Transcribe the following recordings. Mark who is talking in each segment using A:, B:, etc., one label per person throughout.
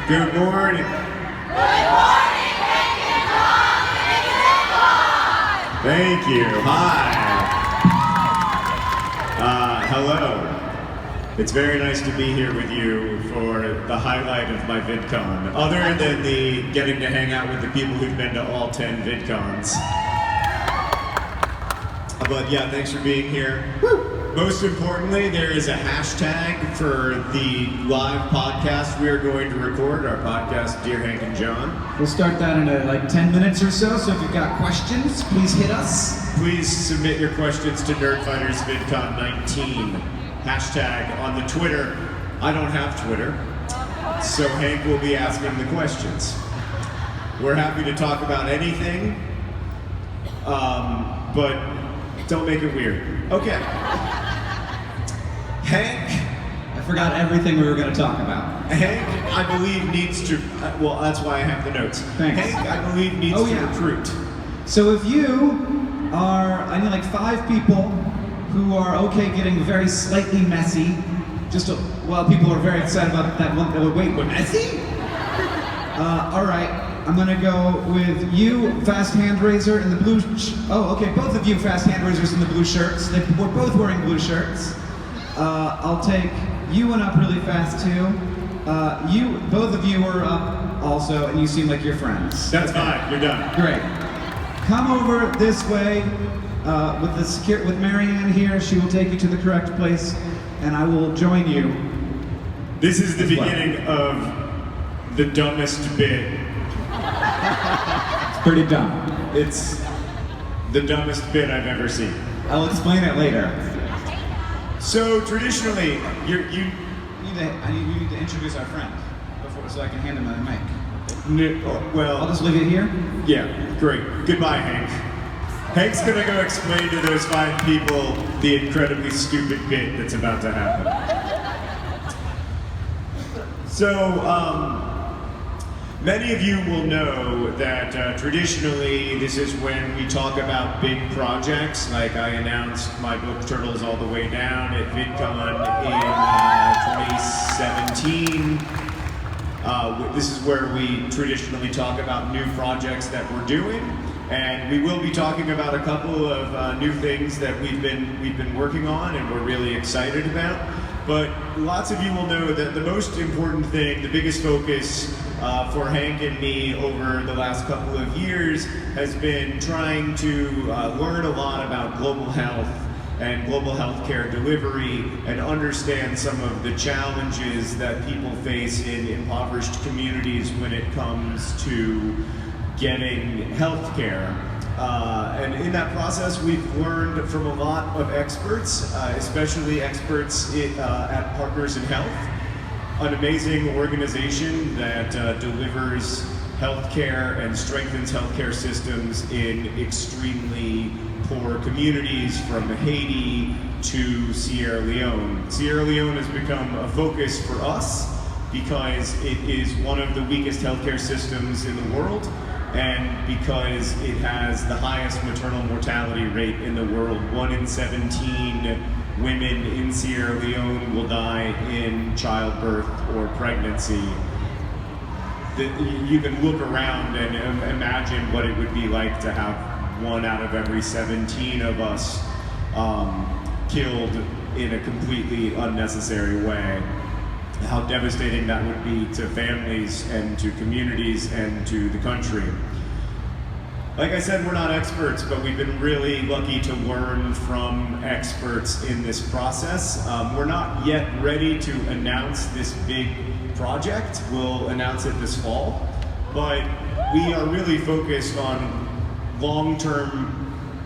A: Good morning.
B: Good morning, Hank and John.
A: Thank you. Hi. Hello. It's very nice to be here with you for the highlight of my VidCon, other than the getting to hang out with the people who've been to all 10 VidCons. But yeah, thanks for being here. Most importantly, there is a hashtag for the live podcast we are going to record, our podcast, Dear Hank and John.
C: We'll start that in like 10 minutes or so if you've got questions, please hit us.
A: Please submit your questions to Nerdfighters VidCon 19. Hashtag on the Twitter. I don't have Twitter, so Hank will be asking the questions. We're happy to talk about anything, but don't make it weird. Okay. Hank.
C: I forgot everything we were going to talk about.
A: Hank, I believe, needs to, well, that's why I have the notes.
C: Thanks.
A: Hank, I believe, needs to recruit.
C: So if you are, I need like 5 people who are okay getting very slightly messy, well, people are very excited about that one. Wait, messy? All right, I'm gonna go with you, fast hand raiser in the blue. Okay, both of you, fast hand raisers in the blue shirts. We're both wearing blue shirts. I'll take you one up really fast too. Both of you are up also, and you seem like you're friends.
A: That's fine. You're done.
C: Great. Come over this way. With Marianne here, she will take you to the correct place, and I will join you.
A: This is the beginning of the dumbest bit.
C: It's pretty dumb.
A: It's the dumbest bit I've ever seen.
C: I'll explain it later.
A: So traditionally, you
C: need to introduce our friend so I can hand him the mic.
A: Well,
C: I'll just leave it here.
A: Yeah, great. Goodbye, Hank. Hank's gonna go explain to those 5 people the incredibly stupid bit that's about to happen. So, many of you will know that traditionally this is when we talk about big projects, like I announced my book Turtles All the Way Down at VidCon in 2017. This is where we traditionally talk about new projects that we're doing. And we will be talking about a couple of new things that we've been working on and we're really excited about. But lots of you will know that the most important thing, the biggest focus for Hank and me over the last couple of years has been trying to learn a lot about global health and global healthcare delivery and understand some of the challenges that people face in impoverished communities when it comes to getting health care. And in that process, we've learned from a lot of experts, especially experts at Partners in Health, an amazing organization that delivers healthcare and strengthens healthcare systems in extremely poor communities from Haiti to Sierra Leone. Sierra Leone has become a focus for us because it is one of the weakest healthcare systems in the world, and because it has the highest maternal mortality rate in the world. 1 in 17 women in Sierra Leone will die in childbirth or pregnancy. You can look around and imagine what it would be like to have 1 out of every 17 of us killed in a completely unnecessary way. How devastating that would be to families and to communities and to the country. Like I said, we're not experts, but we've been really lucky to learn from experts in this process. We're not yet ready to announce this big project. We'll announce it this fall, but we are really focused on long-term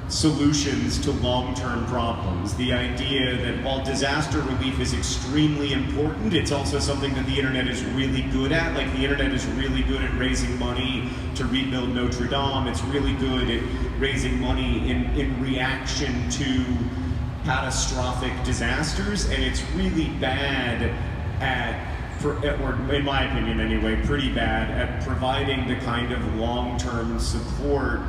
A: solutions to long-term problems. The idea that while disaster relief is extremely important, it's also something that the internet is really good at. Like, the internet is really good at raising money to rebuild Notre Dame. It's really good at raising money in reaction to catastrophic disasters, and it's really bad at, or in my opinion anyway, pretty bad at providing the kind of long-term support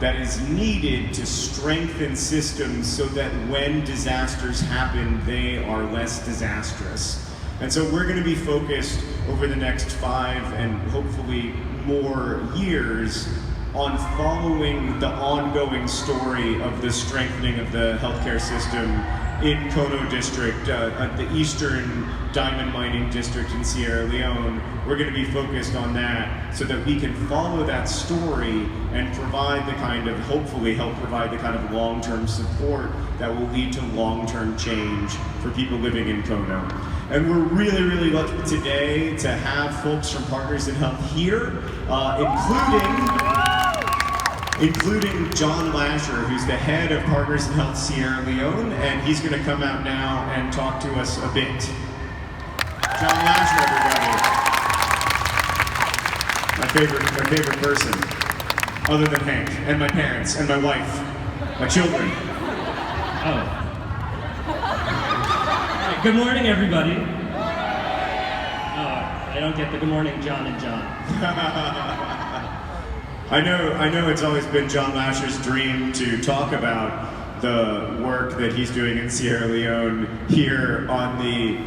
A: that is needed to strengthen systems so that when disasters happen, they are less disastrous. And so we're going to be focused over the next 5 and hopefully more years on following the ongoing story of the strengthening of the healthcare system in Kono District, the Eastern Diamond Mining District in Sierra Leone. We're going to be focused on that so that we can follow that story and provide the kind of, hopefully help provide the kind of long-term support that will lead to long-term change for people living in Kono. And we're really, really lucky today to have folks from Partners in Health here, including John Lasher, who's the head of Partners in Health Sierra Leone, and he's going to come out now and talk to us a bit. John Lasher, everybody. My favorite person, other than Hank, and my parents, and my wife, my children.
D: Oh. Right, good morning, everybody. I don't get the good morning, John and John.
A: I know it's always been John Lasher's dream to talk about the work that he's doing in Sierra Leone here on the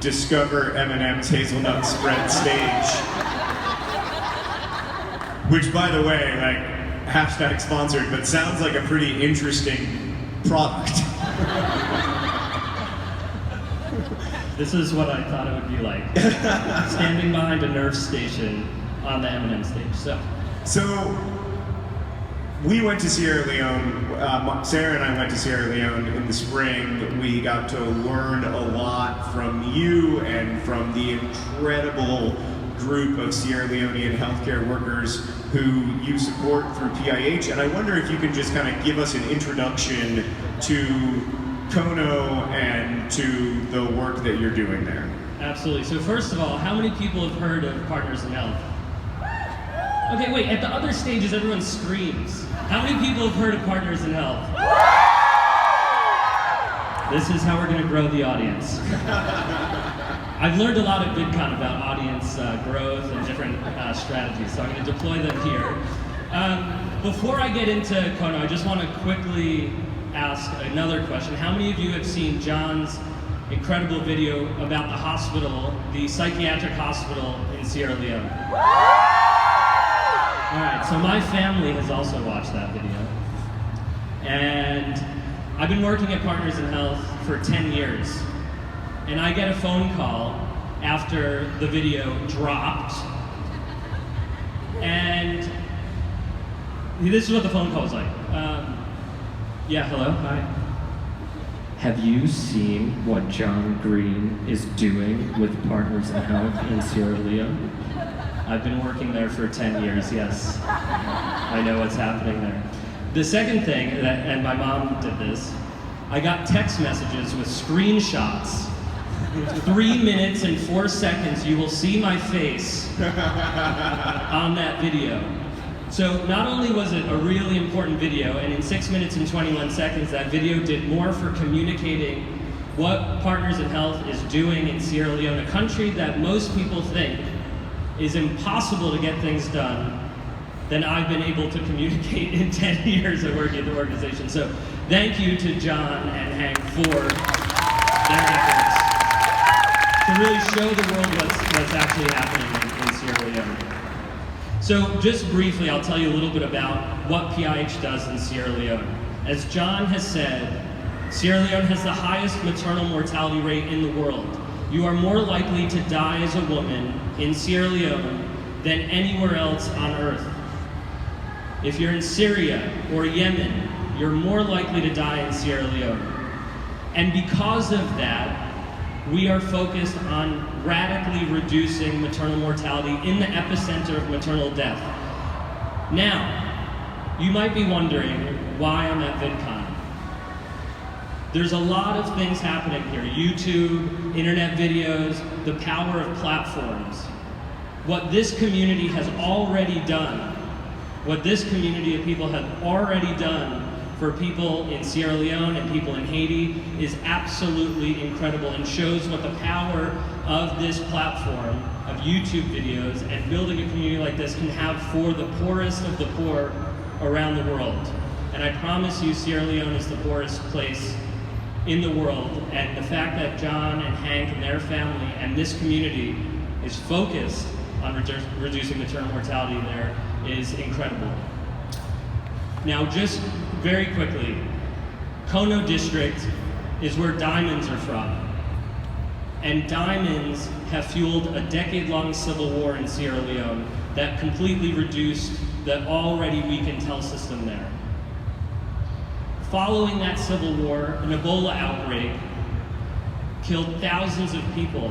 A: Discover M&M's Hazelnut Spread stage. Which, by the way, like, hashtag sponsored, but sounds like a pretty interesting product.
D: This is what I thought it would be like, standing behind a Nerf station on the M&M stage.
A: So, we went to Sierra Leone, Sarah and I went to Sierra Leone in the spring. We got to learn a lot from you and from the incredible group of Sierra Leonean healthcare workers who you support through PIH. And I wonder if you can just kind of give us an introduction to Kono and to the work that you're doing there.
D: Absolutely. So first of all, how many people have heard of Partners in Health? Okay, wait, at the other stages, everyone screams. How many people have heard of Partners in Health? This is how we're going to grow the audience. I've learned a lot at Vidcon about audience growth and different strategies, so I'm going to deploy them here. Before I get into Kono, I just want to quickly ask another question. How many of you have seen John's incredible video about the hospital, the psychiatric hospital in Sierra Leone? All right, so my family has also watched that video. And I've been working at Partners in Health for 10 years. And I get a phone call after the video dropped. And this is what the phone call was like. Yeah, hello, hi. Have you seen what John Green is doing with Partners in Health in Sierra Leone? I've been working there for 10 years, yes. I know what's happening there. The second thing, and my mom did this, I got text messages with screenshots. 3 minutes and 4 seconds, you will see my face on that video. So not only was it a really important video, and in 6 minutes and 21 seconds, that video did more for communicating what Partners in Health is doing in Sierra Leone, a country that most people think is impossible to get things done, than I've been able to communicate in 10 years of working at the organization. So thank you to John and Hank for their efforts to really show the world what's actually happening in Sierra Leone. So just briefly, I'll tell you a little bit about what PIH does in Sierra Leone. As John has said, Sierra Leone has the highest maternal mortality rate in the world. You are more likely to die as a woman in Sierra Leone than anywhere else on earth. If you're in Syria or Yemen, you're more likely to die in Sierra Leone. And because of that, we are focused on radically reducing maternal mortality in the epicenter of maternal death. Now, you might be wondering why I'm at Vidcon. There's a lot of things happening here. YouTube, internet videos, the power of platforms. What this community has already done, what this community of people have already done for people in Sierra Leone and people in Haiti is absolutely incredible and shows what the power of this platform of YouTube videos and building a community like this can have for the poorest of the poor around the world. And I promise you, Sierra Leone is the poorest place in the world, and the fact that John and Hank and their family and this community is focused on reducing maternal mortality there is incredible. Now, just very quickly, Kono District is where diamonds are from. And diamonds have fueled a decade-long civil war in Sierra Leone that completely reduced the already weakened health system there. Following that civil war, an Ebola outbreak killed thousands of people.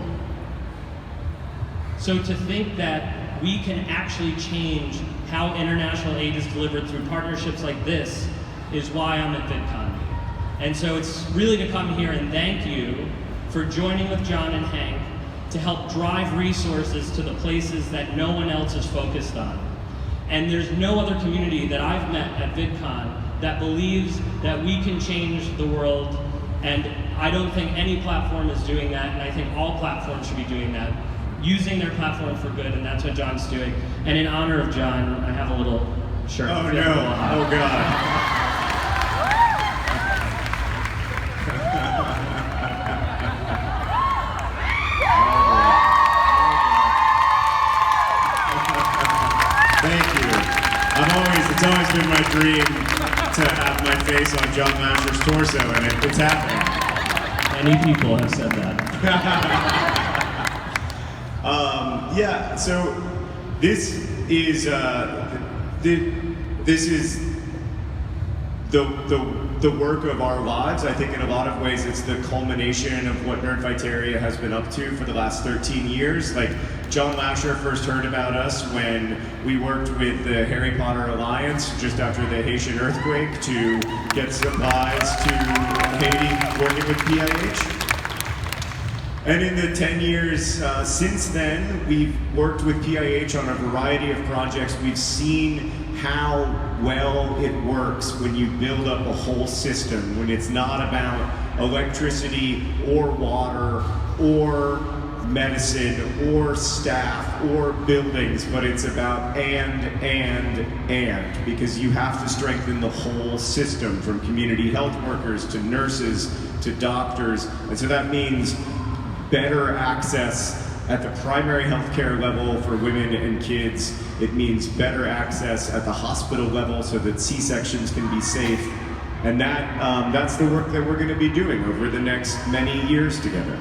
D: So to think that we can actually change how international aid is delivered through partnerships like this is why I'm at Vidcon. And so it's really to come here and thank you for joining with John and Hank to help drive resources to the places that no one else is focused on. And there's no other community that I've met at Vidcon that believes that we can change the world, and I don't think any platform is doing that, and I think all platforms should be doing that, using their platform for good, and that's what John's doing. And in honor of John, I have a little shirt.
A: Oh no, oh God. It's always been my dream to have my face on John Lasher's torso, and it's happening.
D: Many people have said that.
A: Yeah, so this is the work of our lives. I think in a lot of ways it's the culmination of what Nerdfighters has been up to for the last 13 years. Like, John Lasher first heard about us when we worked with the Harry Potter Alliance just after the Haitian earthquake to get supplies to Haiti, working with PIH. And in the 10 years since then, we've worked with PIH on a variety of projects. We've seen how well it works when you build up a whole system, when it's not about electricity or water or medicine or staff or buildings, but it's about and, because you have to strengthen the whole system, from community health workers to nurses to doctors. And so that means better access at the primary healthcare level for women and kids. It means better access at the hospital level so that C-sections can be safe. And that's the work that we're going to be doing over the next many years together.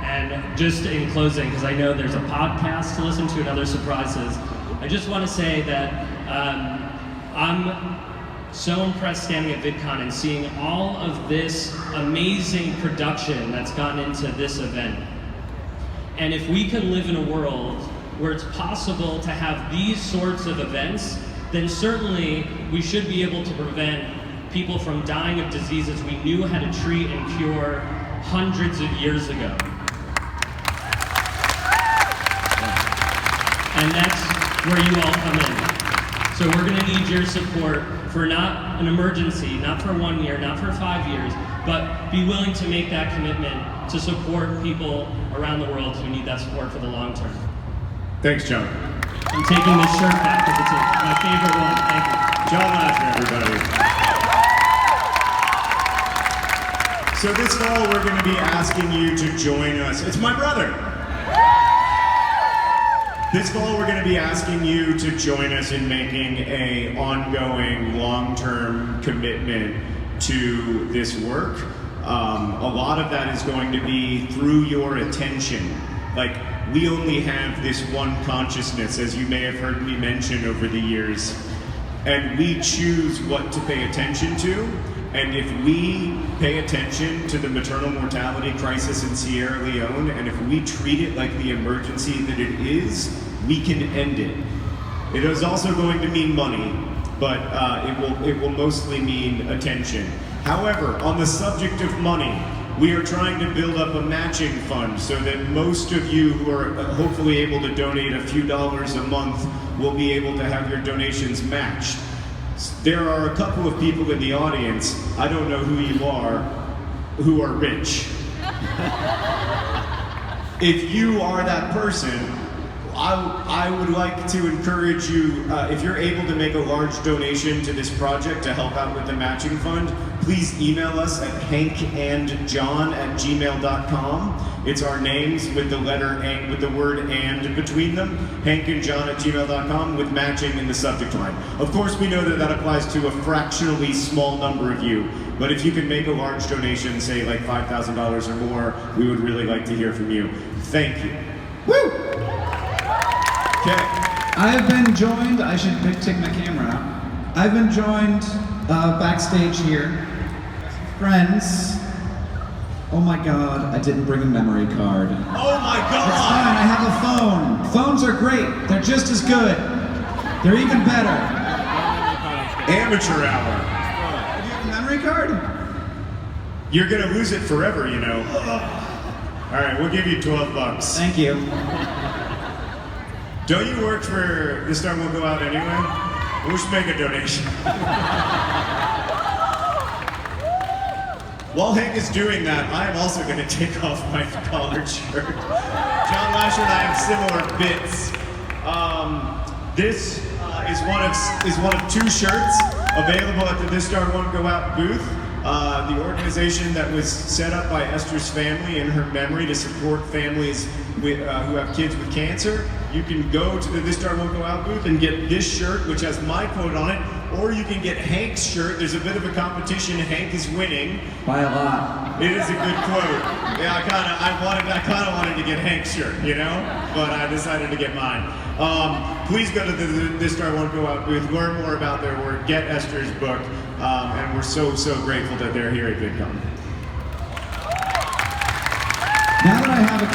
D: And just in closing, because I know there's a podcast to listen to and other surprises, I just want to say that I'm so impressed standing at Vidcon and seeing all of this amazing production that's gone into this event. And if we can live in a world where it's possible to have these sorts of events, then certainly we should be able to prevent people from dying of diseases we knew how to treat and cure hundreds of years ago. And that's where you all come in. So we're gonna need your support for not an emergency, not for 1 year, not for 5 years, but be willing to make that commitment to support people around the world who need that support for the long term.
A: Thanks, John.
D: I'm taking this shirt back because it's my favorite one. Thank you.
A: John Lasher, everybody. So this fall, we're going to be asking you to join us. It's my brother. This fall, we're going to be asking you to join us in making an ongoing, long-term commitment to this work. A lot of that is going to be through your attention. Like, we only have this one consciousness, as you may have heard me mention over the years, and we choose what to pay attention to. And if we pay attention to the maternal mortality crisis in Sierra Leone, and if we treat it like the emergency that it is, we can end it. It is also going to mean money, but it will mostly mean attention. However, on the subject of money, we are trying to build up a matching fund so that most of you who are hopefully able to donate a few dollars a month will be able to have your donations matched. There are a couple of people in the audience, I don't know who you are, who are rich. If you are that person, I would like to encourage you, if you're able to make a large donation to this project to help out with the matching fund, please email us at hankandjohn@gmail.com. It's our names with the letter and with the word "and" between them. hankandjohn@gmail.com with matching in the subject line. Of course, we know that that applies to a fractionally small number of you, but if you can make a large donation, say like $5,000 or more, we would really like to hear from you. Thank you.
C: Woo!
A: Okay.
C: I have been joined, I should take my camera out. I've been joined backstage here. Friends. Oh my god, I didn't bring a memory card.
A: Oh my
C: It's
A: God!
C: fine, I have a phone. Phones are great, they're just as good. They're even better.
A: Amateur hour.
C: Do you have a memory card?
A: You're gonna lose it forever, you know. All right, we'll give you $12.
C: Thank you.
A: Don't you work for This Star Won't Go Out anyway? We should make a donation. While Hank is doing that, I am also going to take off my collared shirt. John Lasher and I have similar bits. This is one of two shirts available at the This Star Won't Go Out booth. The organization that was set up by Esther's family in her memory to support families who have kids with cancer. You can go to the This Star Won't Go Out booth and get this shirt, which has my quote on it, or you can get Hank's shirt. There's a bit of a competition. Hank is winning.
C: By a lot.
A: It is a good quote. Yeah, I kind of wanted to get Hank's shirt, you know, but I decided to get mine. Please go to the This Star Won't Go Out booth, learn more about their work, get Esther's book, and we're so grateful that they're here at Vidcon.
C: Now that I have a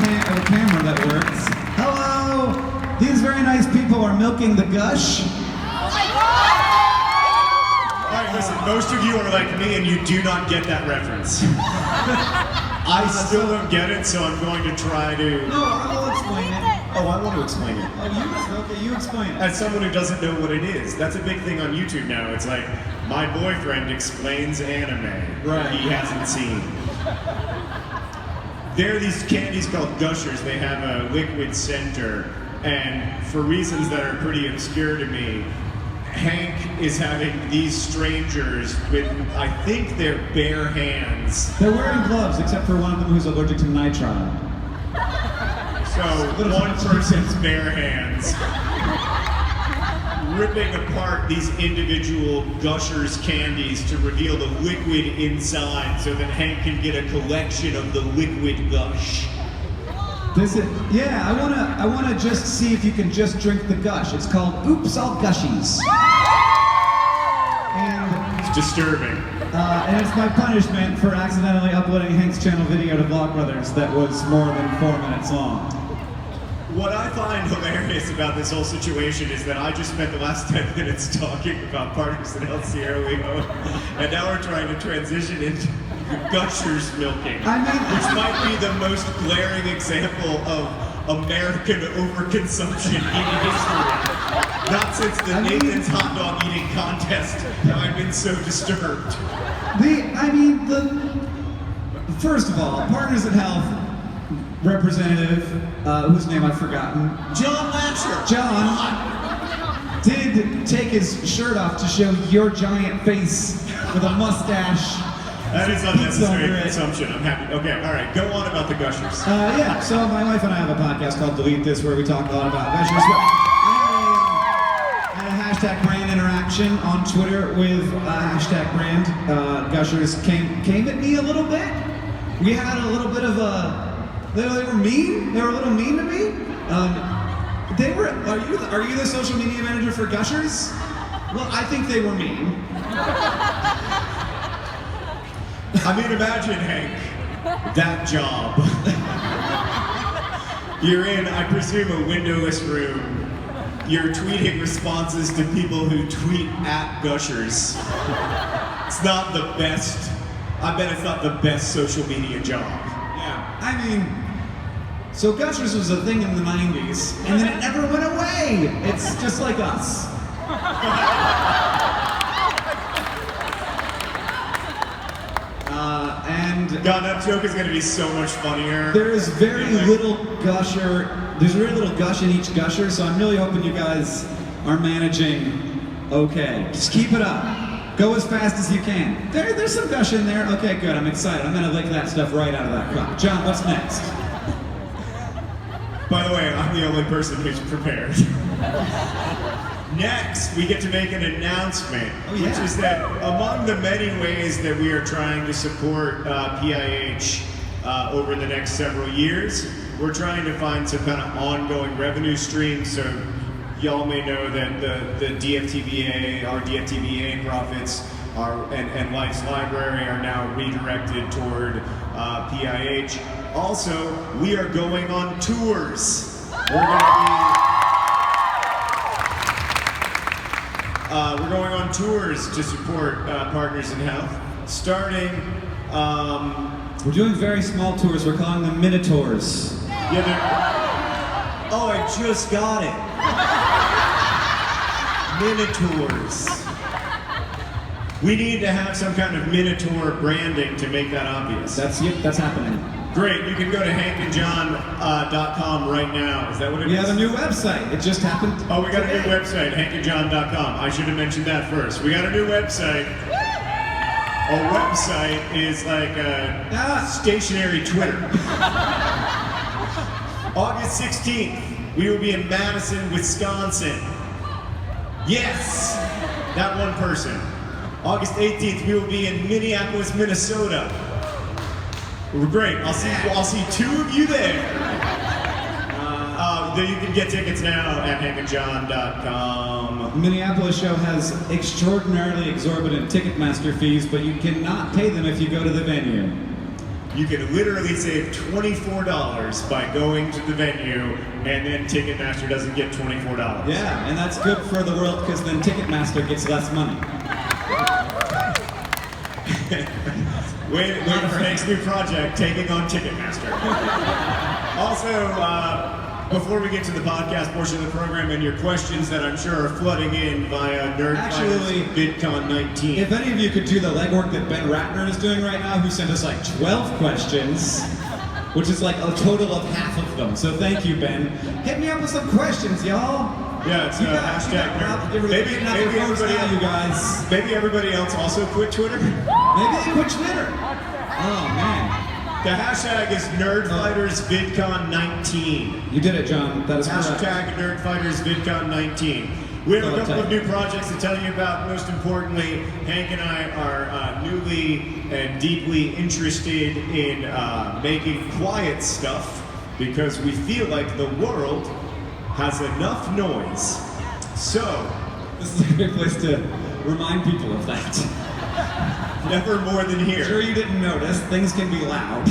C: camera that works, hello! These very nice people are milking the gush.
A: All right, listen, most of you are like me and you do not get that reference. I still don't get it, so I'm going to try to...
C: No, I will explain it.
A: Oh, I want to explain it.
C: Okay, you explain it.
A: As someone who doesn't know what it is, that's a big thing on YouTube now. It's like, my boyfriend explains anime
C: Right.
A: he hasn't seen. There are these candies called Gushers. They have a liquid center, and for reasons that are pretty obscure to me, Hank is having these strangers with, I think they're bare hands.
C: They're wearing gloves, except for one of them who's allergic to nitrile.
A: So one person's bare hands ripping apart these individual Gushers candies to reveal the liquid inside so that Hank can get a collection of the liquid gush.
C: Yeah, I wanna just see if you can just drink the gush. It's called Oops All Gushies. And
A: It's disturbing.
C: it's my punishment for accidentally uploading Hank's channel video to Vlogbrothers that was more than 4 minutes long.
A: What I find hilarious about this whole situation is that I just spent the last 10 minutes talking about partners in El Sierra Leone, and now we're trying to transition into Gushers milking,
C: I mean-
A: which might be the most glaring example of American overconsumption in history. Not since the Nathan's hot dog eating contest have I been so disturbed.
C: First of all, Partners in Health representative, whose name I've forgotten,
A: John Lasher!
C: John, did take his shirt off to show your giant face with a mustache.
A: That is
C: Pizza
A: unnecessary
C: under it.
A: consumption. I'm happy. Okay, all right, go on about the Gushers.
C: Yeah, so my wife and I have a podcast called Delete This where we talk a lot about Gushers. I had a hashtag brand interaction on Twitter with hashtag brand. Gushers came at me a little bit. We had a little bit of a... They were mean. They were a little mean to me. Are you the social media manager for Gushers? Well, I think they were mean.
A: I mean, imagine, Hank, that job. You're in, I presume, a windowless room. You're tweeting responses to people who tweet at Gushers. It's not the best. I bet it's not the best social media job.
C: Yeah. I mean, so Gushers was a thing in the 90s, and then it never went away. It's just like us.
A: God, that joke is going to be so much funnier.
C: There's very little gush in each Gusher, so I'm really hoping you guys are managing okay. Just keep it up. Go as fast as you can. There's some gushing there. Okay, good. I'm excited. I'm gonna lick that stuff right out of that cup. John, what's next?
A: By the way, I'm the only person who's prepared. Next, we get to make an announcement, which is that among the many ways that we are trying to support PIH over the next several years, we're trying to find some kind of ongoing revenue stream. So y'all may know that the DFTBA, our DFTBA profits and Life's Library are now redirected toward PIH. Also, we are going on tours. We're going on tours to support Partners in Health, starting.
C: We're doing very small tours. We're calling them Minotaurs.
A: Yeah, oh, I just got it. Minotaurs. We need to have some kind of Minotaur branding to make that obvious.
C: That's happening.
A: Great, you can go to hankandjohn.com right now. Is that what it is?
C: We have a new website. It just happened.
A: Oh, we got a new website, hankandjohn.com. I should have mentioned that first. We got a new website. A website is like a stationary Twitter. August 16th, we will be in Madison, Wisconsin. Yes, that one person. August 18th, we will be in Minneapolis, Minnesota. Great. I'll see two of you there. You can get tickets now at hankandjohn.com.
C: Minneapolis show has extraordinarily exorbitant Ticketmaster fees, but you cannot pay them if you go to the venue.
A: You can literally save $24 by going to the venue, and then Ticketmaster doesn't get $24.
C: Yeah, and that's good for the world because then Ticketmaster gets less money.
A: Wait for Hank's new project, taking on Ticketmaster. Also, before we get to the podcast portion of the program and your questions that I'm sure are flooding in via Nerdfighters Vidcon 19.
C: If any of you could do the legwork that Ben Ratner is doing right now, who sent us like 12 questions, which is like a total of half of them. So thank you, Ben. Hit me up with some questions, y'all.
A: Yeah, it's hashtag nerd. Maybe everybody else also quit Twitter?
C: Maybe they quit Twitter. Oh, man.
A: The hashtag is Nerdfighters Vidcon 19.
C: You did it, John. That is correct.
A: Hashtag Nerdfighters Vidcon 19. We have a couple of new projects to tell you about. Most importantly, Hank and I are newly and deeply interested in making quiet stuff because we feel like the world has enough noise. So,
C: this is a great place to remind people of that.
A: Never more than here.
C: Sure you didn't notice, things can be loud.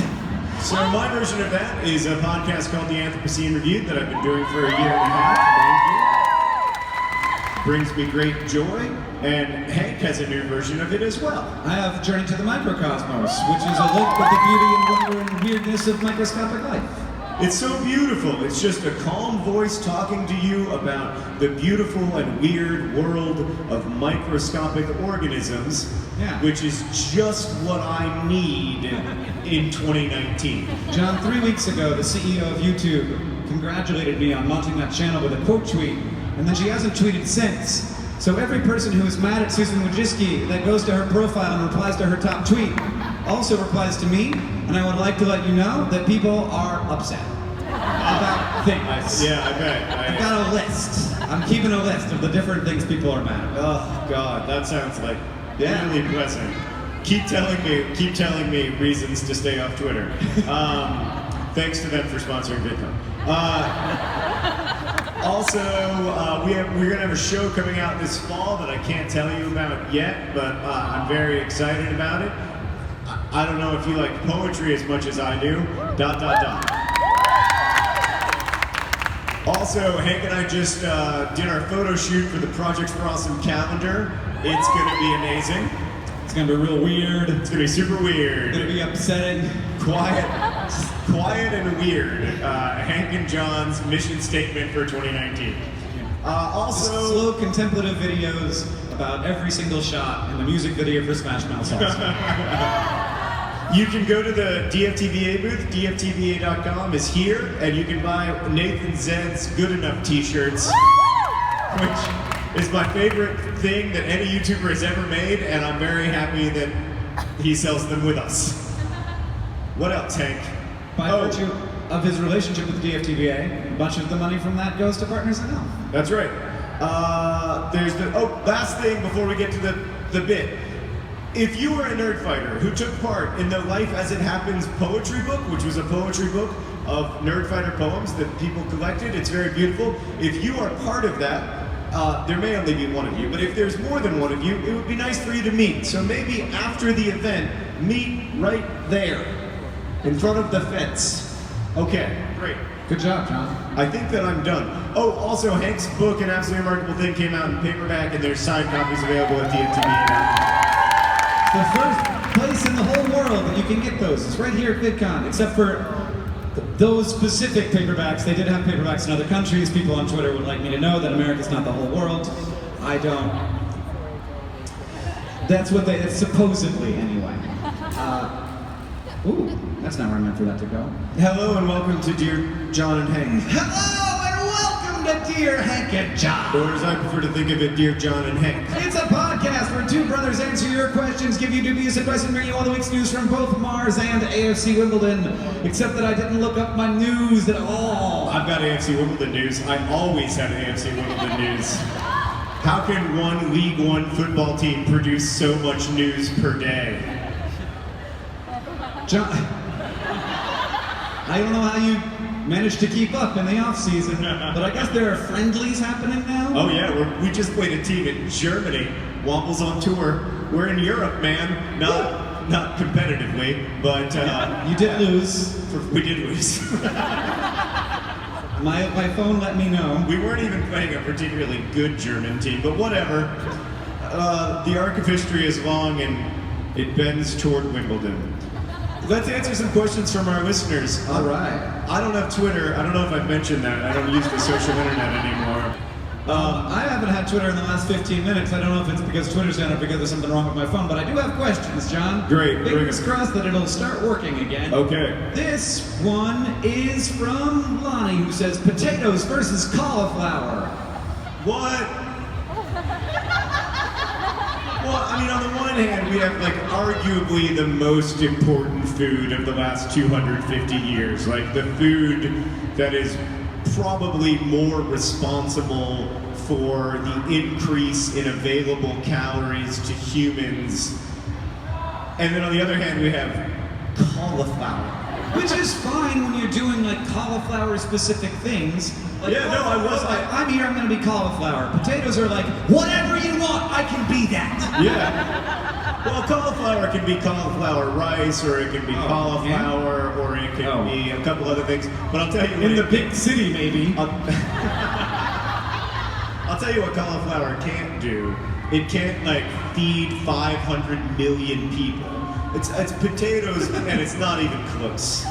A: So my version of that is a podcast called The Anthropocene Review that I've been doing for a year and a half. Thank you. Brings me great joy. And Hank has a new version of it as well.
C: I have Journey to the Microcosmos, which is a look at the beauty and wonder and weirdness of microscopic life.
A: It's so beautiful. It's just a calm voice talking to you about the beautiful and weird world of microscopic organisms, which is just what I need in 2019.
C: John, 3 weeks ago, the CEO of YouTube congratulated me on launching that channel with a quote tweet, and then she hasn't tweeted since. So every person who is mad at Susan Wojcicki that goes to her profile and replies to her top tweet also replies to me, and I would like to let you know that people are upset about things.
A: Yeah, I bet.
C: I've got a list. I'm keeping a list of the different things people are mad about.
A: Oh God, that sounds like really pleasant. Keep telling me reasons to stay off Twitter. Thanks to them for sponsoring Vidcon. Also, we're gonna have a show coming out this fall that I can't tell you about yet, but I'm very excited about it. I don't know if you like poetry as much as I do. ... Also, Hank and I just did our photo shoot for the Projects for Awesome calendar. It's gonna be amazing.
C: It's gonna be real weird.
A: It's gonna be super weird.
C: It's gonna be upsetting.
A: Quiet and weird. Hank and John's mission statement for 2019. Also,
C: slow contemplative videos about every single shot in the music video for Smash Mouth Salsa.
A: You can go to the DFTBA booth. DFTBA.com is here, and you can buy Nathan Zed's Good Enough t-shirts, is my favorite thing that any YouTuber has ever made, and I'm very happy that he sells them with us. What else, Hank?
C: By virtue of his relationship with DFTBA, a bunch of the money from that goes to Partners in Health.
A: That's right. There's the last thing before we get to the bit. If you were a Nerdfighter who took part in the Life as It Happens poetry book, which was a poetry book of Nerdfighter poems that people collected, it's very beautiful. If you are part of that, there may only be one of you, but if there's more than one of you, it would be nice for you to meet. So maybe after the event, meet right there, in front of the fence. Okay, great.
C: Good job, John.
A: I think that I'm done. Oh, also, Hank's book, An Absolutely Remarkable Thing, came out in paperback, and there's signed copies available at DFTV.
C: The first place in the whole world that you can get those is right here at Vidcon, except for those specific paperbacks. They did have paperbacks in other countries. People on Twitter would like me to know that America's not the whole world. I don't. That's what it's supposedly anyway. Ooh, that's not where I meant for that to go.
A: Hello and welcome to Dear John and Hank.
C: Hello and welcome to Dear Hank and John.
A: Or as I prefer to think of it, Dear John and Hank.
C: It's a podcast where two brothers answer your questions, give you dubious advice, and bring you all the week's news from both Mars and AFC Wimbledon. Except that I didn't look up my news at all.
A: I've got AFC Wimbledon news. I always have AFC Wimbledon news. How can one League One football team produce so much news per day?
C: John, I don't know how you managed to keep up in the off-season, but I guess there are friendlies happening now?
A: Oh yeah, we just played a team in Germany. Womble's on tour. We're in Europe, man. Not competitively, but
C: You did lose.
A: we did lose.
C: My phone let me know.
A: We weren't even playing a particularly good German team, but whatever. The arc of history is long and it bends toward Wimbledon. Let's answer some questions from our listeners.
C: All right.
A: I don't have Twitter. I don't know if I've mentioned that. I don't use the social internet anymore.
C: I haven't had Twitter in the last 15 minutes. I don't know if it's because Twitter's down or because there's something wrong with my phone, but I do have questions, John.
A: Great.
C: Fingers crossed that it'll start working again.
A: Okay.
C: This one is from Lonnie, who says potatoes versus cauliflower.
A: What? Well, I mean, on the one hand, we have like arguably the most important food of the last 250 years. Like the food that is probably more responsible for the increase in available calories to humans. And then on the other hand, we have cauliflower.
C: Which is fine when you're doing like cauliflower-specific things. Like,
A: Yeah, no, I was-
C: I'm here, I'm gonna be cauliflower. Potatoes are like, whatever you want, I can be that.
A: Yeah. Well, cauliflower can be cauliflower rice, or it can be cauliflower, or it can be a couple other things. But I'll tell you,
C: In the big city, maybe.
A: I'll tell you what cauliflower can't do. It can't like feed 500 million people. It's potatoes, and it's not even close.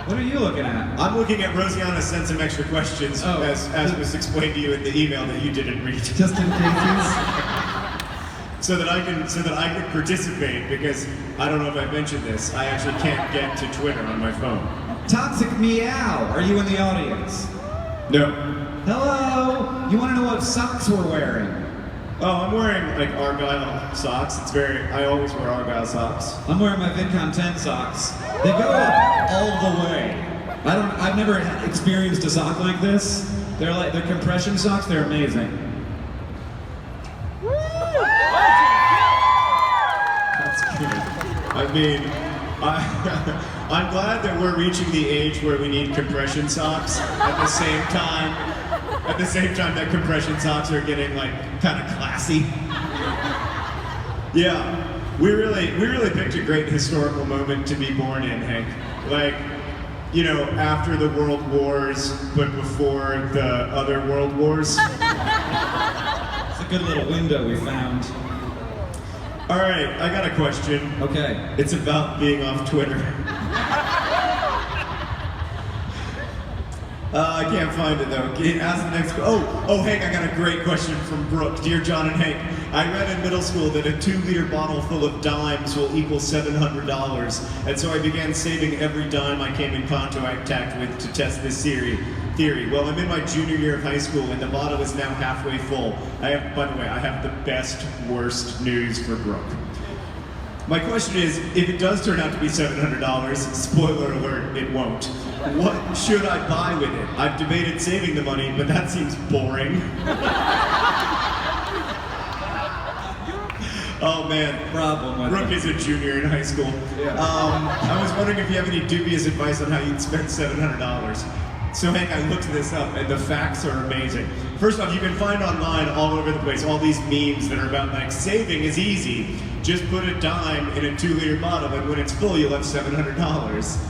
C: What are you looking at?
A: I'm looking at Rosianna sent some extra questions,
C: Oh.
A: as was explained to you in the email that you didn't read.
C: Just in case.
A: So that I can participate, because I don't know if I mentioned this, I actually can't get to Twitter on my phone.
C: Toxic Meow, are you in the audience?
A: No.
C: Hello? You wanna know what socks we're wearing?
A: Oh, I'm wearing like Argyle socks. I always wear Argyle socks.
C: I'm wearing my Vidcon 10 socks. They go up all the way. I've never experienced a sock like this. They're compression socks, they're amazing.
A: That's good. I mean, I'm glad that we're reaching the age where we need compression socks at the same time. At the same time that compression socks are getting like kind of classy. Yeah, we really picked a great historical moment to be born in, Hank. Like, you know, after the World Wars, but before the other World Wars.
C: It's a good little window we found.
A: All right, I got a question.
C: Okay.
A: It's about being off Twitter. I can't find it though. Ask the next. Oh, Hank, I got a great question from Brooke. Dear John and Hank, I read in middle school that a 2-liter bottle full of dimes will equal $700, and so I began saving every dime I came in contact with to test this theory. theory. Well, I'm in my junior year of high school and the bottle is now halfway full. By the way, I have the best, worst news for Brooke. My question is, if it does turn out to be $700, spoiler alert, it won't. What should I buy with it? I've debated saving the money, but that seems boring. Oh man,
C: Problem with
A: Brooke
C: it.
A: is a junior in high school.
C: Yeah.
A: I was wondering if you have any dubious advice on how you'd spend $700. So Hank, I looked this up and the facts are amazing. First off, you can find online all over the place all these memes that are about like saving is easy. Just put a dime in a 2-liter bottle and when it's full you'll have $700.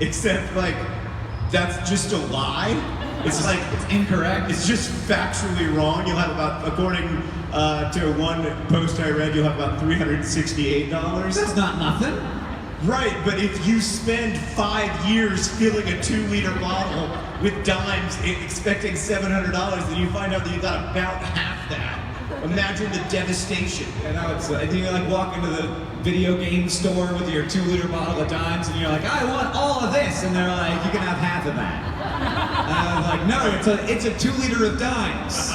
A: Except like, that's just a lie. It's like,
C: It's incorrect.
A: it's just factually wrong. You'll have about, according to one post I read, you'll have about $368.
C: That's not nothing.
A: Right, but if you spend 5 years filling a 2-liter bottle with dimes, expecting $700, then you find out that you got about half that. Imagine the devastation.
C: You know, it's do you like walk into the video game store with your 2-liter bottle of dimes and you're like, I want all of this, and they're like, you can have half of that. And I was like, no, it's a 2-liter of dimes.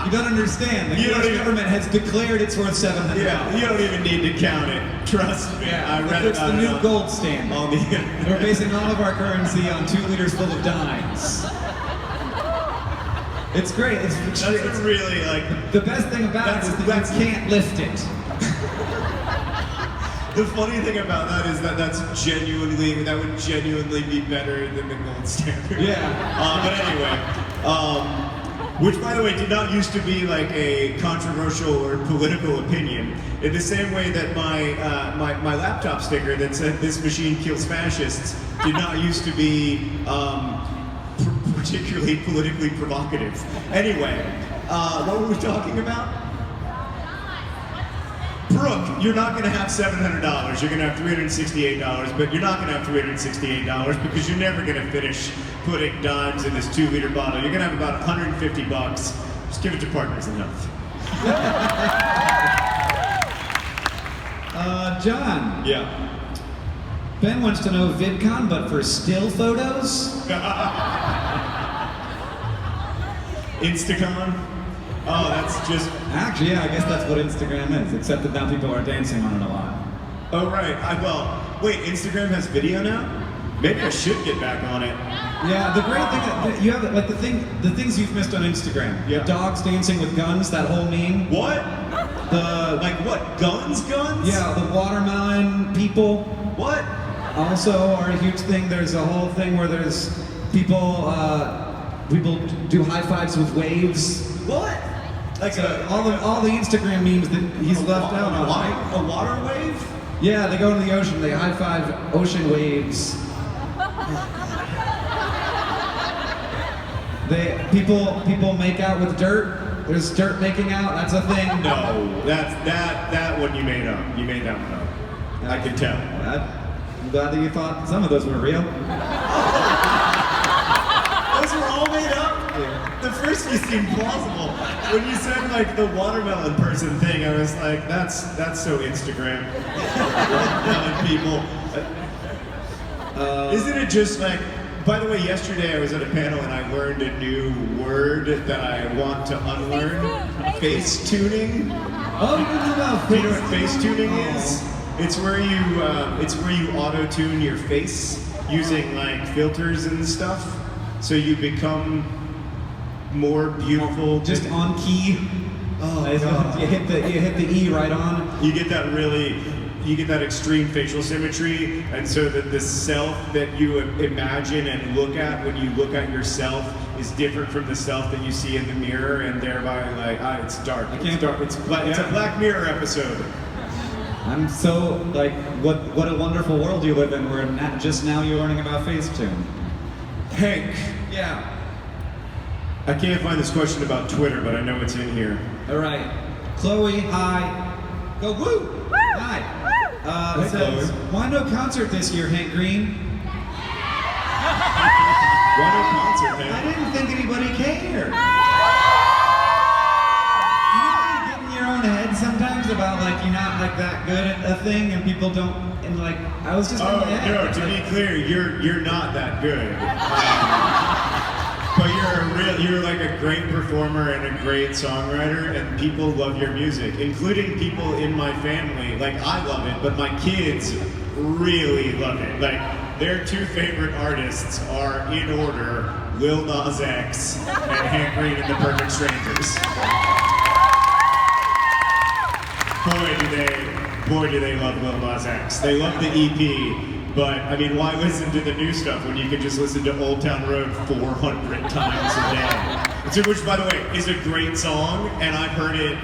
C: You don't understand. The
A: You don't
C: US
A: even-
C: government has declared it's worth $700.
A: Yeah, you don't even need to count it. Trust me. I read
C: it's
A: about
C: the
A: it
C: new
A: on-
C: gold standard.
A: on the
C: We're basing all of our currency on 2 liters full of dimes. It's great. It's
A: That's really like
C: the best thing about it is that
A: That's-
C: you can't lift it.
A: the funny thing about that is that that would genuinely be better than the gold standard.
C: Yeah.
A: But anyway, which by the way did not used to be like a controversial or political opinion. In the same way that my laptop sticker that said "This machine kills fascists" did not used to be particularly politically provocative. Anyway, what were we talking about? Brooke, you're not going to have $700. You're going to have $368, but you're not going to have $368 because you're never going to finish putting dimes in this 2-liter bottle. You're going to have about $150. Just give it to Partners in Health.
C: John,
A: Yeah.
C: Ben wants to know VidCon, but for still photos?
A: Instacon? Oh, that's just.
C: Actually, yeah, I guess that's what Instagram is, except that now people are dancing on it a lot.
A: Oh, right. Wait, Instagram has video now? Maybe I should get back on it.
C: Yeah, the great thing that you have, like the things you've missed on Instagram.
A: Yeah.
C: Dogs dancing with guns, that whole meme.
A: What?
C: The
A: Like what? Guns?
C: yeah, the watermelon people
A: What?
C: also are a huge thing. There's a whole thing where there's people do high fives with waves.
A: What? Like
C: So all the Instagram memes that he's left out on.
A: A water wave?
C: Yeah, they go into the ocean, they high five ocean waves. People make out with dirt. There's dirt making out. That's a thing.
A: No, that one you made up. You made that one up. I can tell.
C: I'm glad that you thought some of those were real.
A: Those were all made up? The first few seemed plausible. When you said like the watermelon person thing, I was like, that's so Instagram. Watermelon people. Isn't it just like, by the way, yesterday I was at a panel and I learned a new word that I want to unlearn. Face tuning.
C: Oh, you didn't know about
A: Do you know what face tuning is?
C: Oh.
A: It's where you auto-tune your face using like filters and stuff. So you become more beautiful.
C: Just on key.
A: Oh,
C: You
A: God.
C: hit the E right on.
A: You get that extreme facial symmetry, and so that the self that you imagine and look at when you look at yourself is different from the self that you see in the mirror, and thereby like, it's dark. It's dark. It's a Black Mirror episode.
C: I'm so like, what a wonderful world you live in. Where just now you're learning about Facetune.
A: Hank,
C: Yeah.
A: I can't find this question about Twitter, but I know it's in here.
C: All right. Chloe, hi. Go woo. Hi.
A: Hi,
C: Says,
A: Chloe.
C: why no concert this year, Hank Green?
A: Why no concert,
C: I
A: man?
C: didn't think anybody cared. You know, you get in your own head sometimes about like you're not like that good at a thing, and people don't. And like, I was just.
A: Oh
C: in my head.
A: no!
C: It's
A: To
C: like,
A: be clear, you're not that good. But you're like a great performer and a great songwriter, and people love your music, including people in my family. Like, I love it, but my kids really love it. Like, their two favorite artists are, in order, Lil Nas X and Hank Green and the Perfect Strangers. Boy, do they love Lil Nas X. They love the EP. But, I mean, why listen to the new stuff when you can just listen to Old Town Road 400 times a day? Which, by the way, is a great song, and I've heard it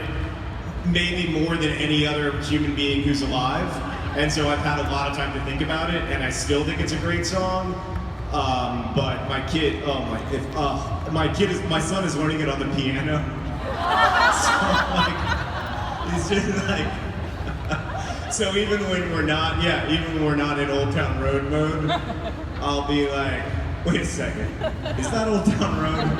A: maybe more than any other human being who's alive. And so I've had a lot of time to think about it, and I still think it's a great song. But my kid, my son is learning it on the piano. So, like, he's just like... So even when we're not in Old Town Road mode, I'll be like, wait a second, is that Old Town Road?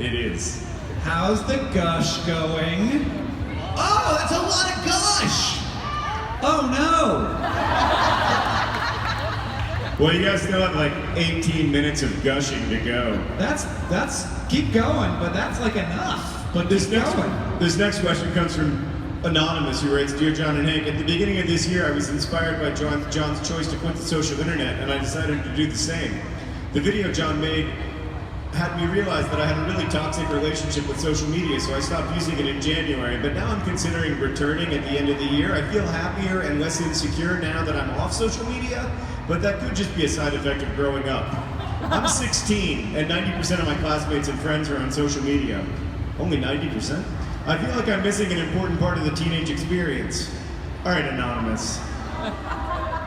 A: It is.
C: How's the gush going? Oh, that's a lot of gush! Oh no!
A: Well, you guys still have like 18 minutes of gushing to go.
C: That's keep going, but that's like enough.
A: But this next question comes from Anonymous, who writes, Dear John and Hank, at the beginning of this year, I was inspired by John's choice to quit the social internet, and I decided to do the same. The video John made had me realize that I had a really toxic relationship with social media, so I stopped using it in January, but now I'm considering returning at the end of the year. I feel happier and less insecure now that I'm off social media, but that could just be a side effect of growing up. I'm 16, and 90% of my classmates and friends are on social media. Only 90%? I feel like I'm missing an important part of the teenage experience. All right, Anonymous.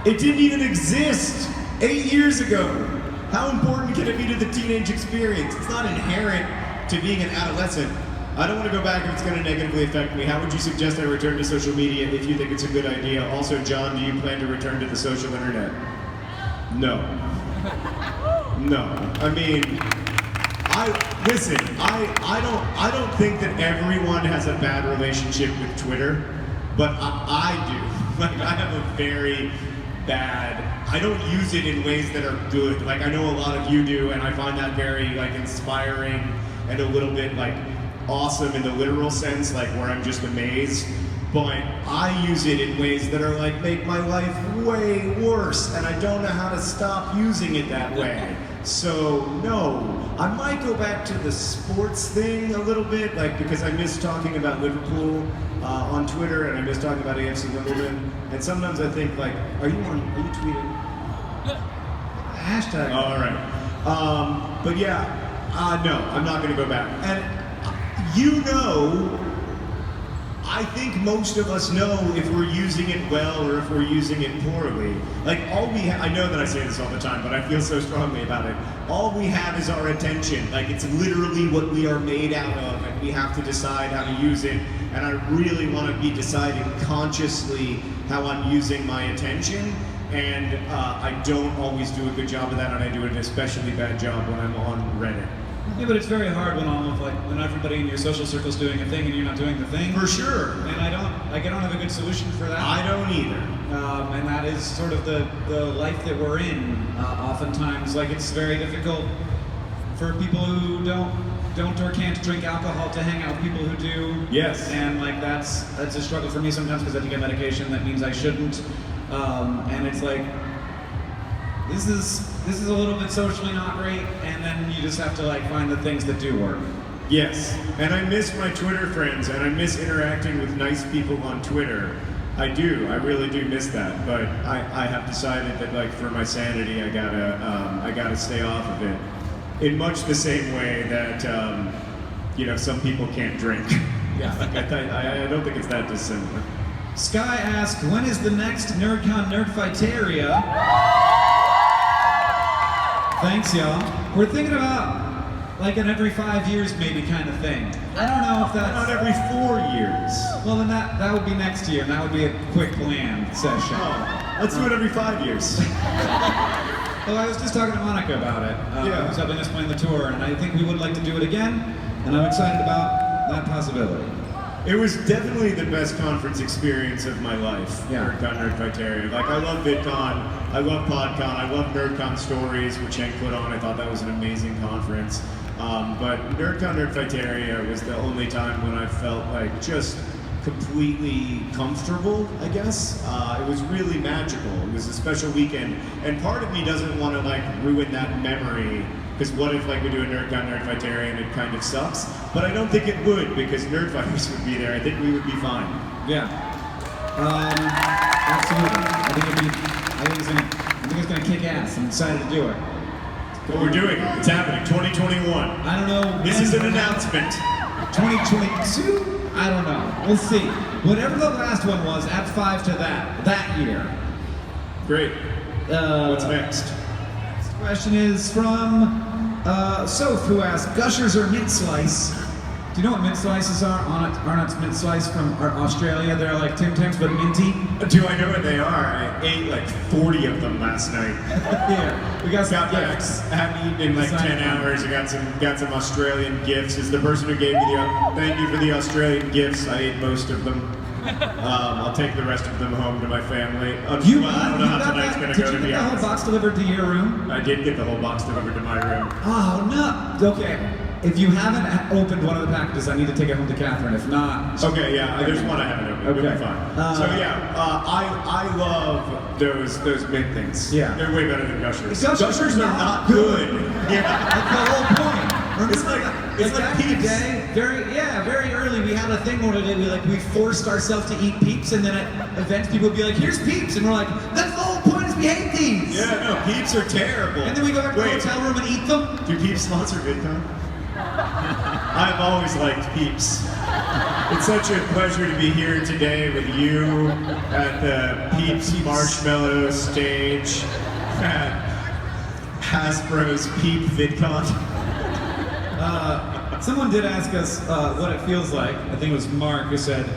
A: It didn't even exist 8 years ago. How important can it be to the teenage experience? It's not inherent to being an adolescent. I don't want to go back if it's going to negatively affect me. How would you suggest I return to social media if you think it's a good idea? Also, John, do you plan to return to the social internet? No. No. I mean... I don't think that everyone has a bad relationship with Twitter, but I do. Like, I have a very bad, I don't use it in ways that are good. Like, I know a lot of you do, and I find that very, like, inspiring and a little bit, like, awesome in the literal sense, like, where I'm just amazed. But I use it in ways that are, like, make my life way worse, and I don't know how to stop using it that way. So, no. I might go back to the sports thing a little bit, like, because I miss talking about Liverpool on Twitter, and I miss talking about AFC Wimbledon. And sometimes I think, like, are you tweeting? Hashtag. All right. But yeah, no, I'm not going to go back. And I think most of us know if we're using it well or if we're using it poorly. Like, I know that I say this all the time, but I feel so strongly about it. All we have is our attention. Like, it's literally what we are made out of, and we have to decide how to use it. And I really want to be deciding consciously how I'm using my attention. And I don't always do a good job of that, and I do an especially bad job when I'm on Reddit.
C: Yeah, but it's very hard when everybody in your social circle's doing a thing and you're not doing the thing.
A: For sure.
C: And I don't have a good solution for that.
A: I don't either.
C: And that is sort of the life that we're in. Oftentimes, like, it's very difficult for people who don't or can't drink alcohol to hang out with people who do.
A: Yes.
C: And like that's a struggle for me sometimes because I have to get medication that means I shouldn't. And it's like, this is a little bit socially not great, and then you just have to, like, find the things that do work.
A: Yes, and I miss my Twitter friends, and I miss interacting with nice people on Twitter. I really do miss that, but I have decided that, like, for my sanity, I gotta stay off of it. In much the same way that, some people can't drink. Yeah, like, I don't think it's that dissimilar.
C: Sky asked, when is the next NerdCon Nerdfighteria? Thanks, y'all. We're thinking about, like, an every 5 years maybe kind of thing. I don't know if that's...
A: Not every 4 years.
C: Well, then that would be next year, and that would be a quick planned session.
A: Oh, let's do it every 5 years.
C: Well, I was just talking to Monica about it. Who's helping us plan the tour, and I think we would like to do it again, and I'm excited about that possibility.
A: It was definitely the best conference experience of my life.
C: Yeah.
A: Nerdcon, Nerdfighteria. Like, I love VidCon, I love PodCon, I love Nerdcon Stories, which Hank put on. I thought that was an amazing conference. But Nerdcon, Nerdfighteria was the only time when I felt like just completely comfortable, I guess. It was really magical. It was a special weekend. And part of me doesn't want to like ruin that memory, because what if like we do a Nerdcon, Nerdfighteria and it kind of sucks? But I don't think it would, because Nerdfighters would be there. I think we would be fine.
C: Yeah. Absolutely. I think it's gonna kick ass. I'm excited to do it.
A: But we're doing it. It's happening. 2021.
C: I don't know.
A: This is an announcement.
C: 2022? I don't know. We'll see. Whatever the last one was, add 5 to that year.
A: Great. What's next?
C: Next question is from Soph, who asked, Gushers or mint slice? Do you know what mint slices are? Arnott's mint slice from Australia. They're like Tim Tams, but minty.
A: Do I know what they are? I ate like 40 of them last night.
C: Yeah, we got some
A: back.
C: gifts.
A: Haven't eaten in like 10 hours. I got some Australian gifts. As the person who gave me thank you for the Australian gifts. I ate most of them. I'll take the rest of them home to my family. I don't know how tonight's gonna go, to be honest. Did you get the whole box delivered to your room? I did get the whole box delivered to my room.
C: Oh no! Okay. If you haven't opened one of the packages, I need to take it home to Catherine. If not,
A: okay, yeah, there's one I haven't opened.
C: Okay.
A: We'll be fine. So yeah, I love those mint things.
C: Yeah,
A: they're way better than Gushers.
C: Gushers
A: are not good. Yeah,
C: that's the whole point.
A: Remember, it's like Peeps.
C: Very early we had a thing where we forced ourselves to eat Peeps, and then at events people would be like, "Here's Peeps," and we're like, "That's the whole point, is we hate these."
A: Yeah, no, Peeps are terrible.
C: And then we go back to the hotel room and eat them.
A: Do Peeps sponsor VidCon? I've always liked Peeps. It's such a pleasure to be here today with you at the Peeps Marshmallow stage at Hasbro's Peep VidCon.
C: Someone did ask us what it feels like. I think it was Mark who said,